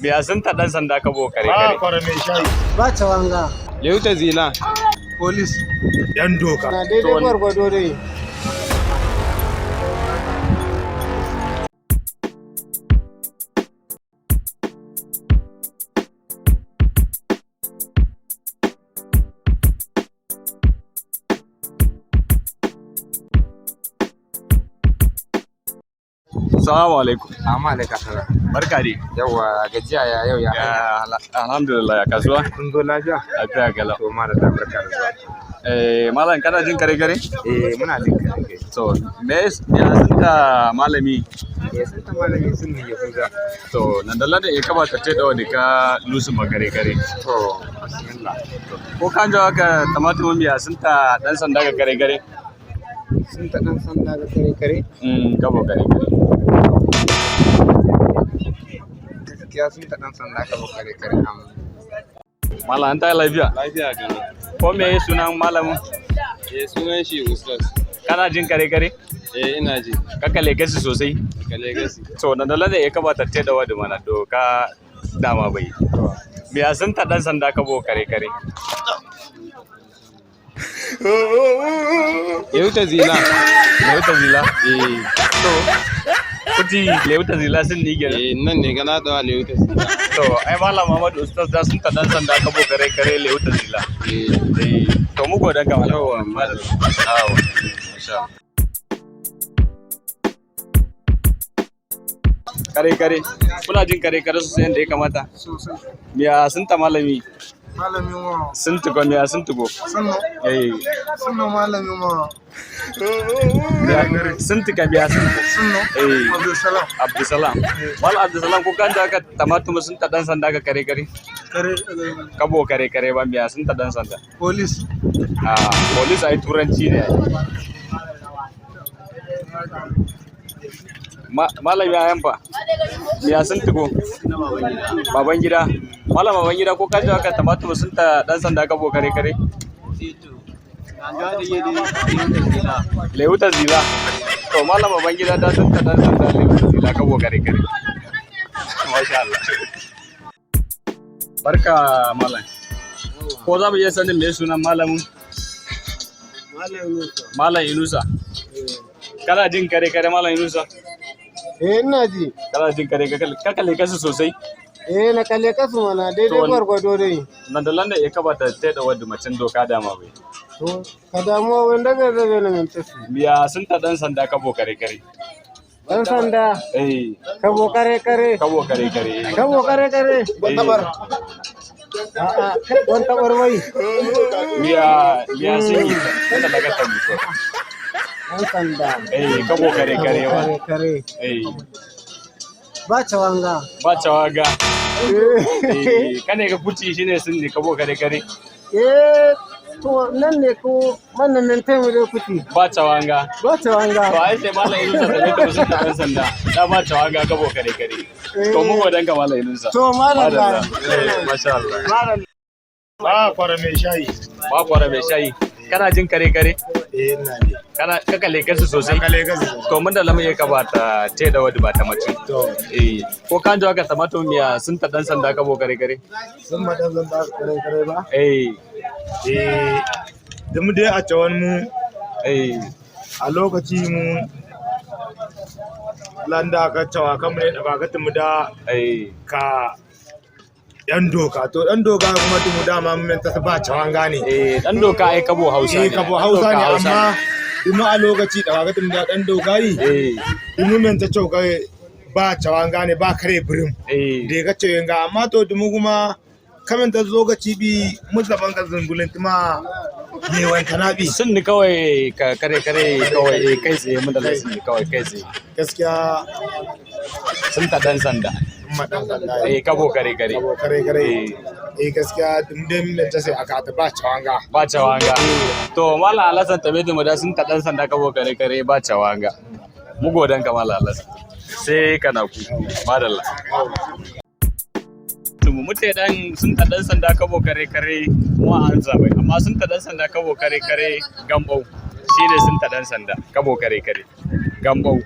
Biya sun ta dan sanda kabo kare Ba kare. kwara mai shayi. Ba cawanga. Leuta zila. Polis. Yan doka. Na daidai gwargwado dai. Assalamu alaikum. Amma da kasara. Barka dai. Yawa gajiya ya yau ya. Alhamdulillah ya kasuwa. Kun zo lafiya? Lafiya gala. To ma da barka da zuwa. Malam kana jin kare kare? Muna jin kai. To me ya sun ta malami? Sun ta malami sun ne Yahuda. To nan da lada ya kamata ta da wani ka lusu magare kare. To bismillah. Ko kan jawa ka tamatu miya sun ta dan sanda ga kare kare? Sun ta dan sanda ga kare kare? Kabo kare kare. Gaskiya sun ta dan sanda kabo kare kare amma. Malam an ta lafiya? Lafiya gani. Ko me sunan malamin? Sunan shi Ustaz. Kana jin kare kare? Ina ji. Kaka legasi sosai? Ka Legacy. So nan da lada ya kamata ta da wani mana doka dama bai. Biya sun ta dan sanda kabo kare kare. Leuta zila. Leuta zila? To, kuti leuta zila sun ni gina. Nan ne gana da Leuta zila. To, ai Malam Muhammadu Ustaz da sun ta dan sanda kabo kare kare leuta zila. To mu godan ka Malam. Yawa madalla. Yawa. Masha Allah. Kare kare. Kuna jin kare kare sosai yadda ya kamata? Sosai. Miya sun ta malami? Malamin wa. Sun tuko miya sun tuko. Sannan. Sannan malamin wa. Sun tuka biya sun tuko. Sannan. Abdulsalam. Abdulsalam. Mal Abdulsalam ko kan da ka tamatu sun ta dan sanda ka kare kare. Kare. Kabo kare kare ba biya sun ta dan sanda. Polis. Police ai turanci ne. Malam ya yanfa. Biya sun tuko. Baban gida. Malam baban gida ko kan da ka tamatu sun ta dan sanda kabo kare kare. Leuta zila. To malam baban gida da sun ta dan sanda leuta zila kabo kare kare. Masha Allah. Barka malam. Ko za mu iya sanin me sunan malamin? Malam Yunusa. Kana jin kare kare Malam Yunusa? Ina ji. Kana jin kare ka kalle kasu sosai? Na kalle kasu mana daidai gwargwado dai. Nan da landa ya kabata ta da wadda macen doka dama bai. To, ka damuwa wanda ga zabe na min tafi. Biya sun ta dan sanda kabo kare kare. Dan sanda. Kabo kare kare. Kabo kare kare. Kabo kare kare. Bantabar. Bantabar wai. Biya sun yi da daga tambuko. Dan sanda. Kabo kare kare wa. Kare. Ba cawanga. Ba cawaga. Kane ka kuci shine sun ne kabo kare kare. To nan ne ko wannan nan taimu da kuti. Ba cawanga. Ba cawanga. To ai sai Malam Yunusa da ta musu ta dan sanda. Da ba cawanga kabo kare kare. To mu godan ka Malam Yunusa. To Malam da. Masha Allah. Malam. Ba kwara mai shayi. Ba kwara mai shayi. Kana jin kare kare? Ina ji. Kana ka kalle kansu sosai? Ka Legacy. To mun da lamu ya kabata te da wadi ba ta mace. To. Ko kan jawa ka tamato miya sun ta dan sanda kabo kare kare? Sun ma dan zan ba kare ba? Da mu dai a cawan mu a lokaci mu landa ka cawa kan mu da baka mu da ka yan doka to dan doka kuma mu dama mun ta ba cawan gane dan doka ai kabo Hausa ne. Kabo Hausa ne amma kuma a lokaci da baka mu da dan doka yi mu men ta cawa ba cawan gane ba kare birim da ka ce yanga amma to dumu kuma kamen ta zo ga cibi musaban ka zungulin tuma ne wanta nabi sun ni kawai ka kare kawai kai tsaye mun da sun ni kawai kai tsaye gaskiya sun ta dan sanda madan sanda kabo kare gaskiya dindin da ta sai aka ta ba cawanga to Malam Alhassan tabe da mu da sun ta dan sanda kabo kare ba cawanga mu godan ka Malam Alhassan sai kana ku madalla mu mutai dan sun ta dan sanda kabo kare mu an zabai amma sun ta dan sanda kabo kare gambau shine sun ta dan sanda kabo kare gambau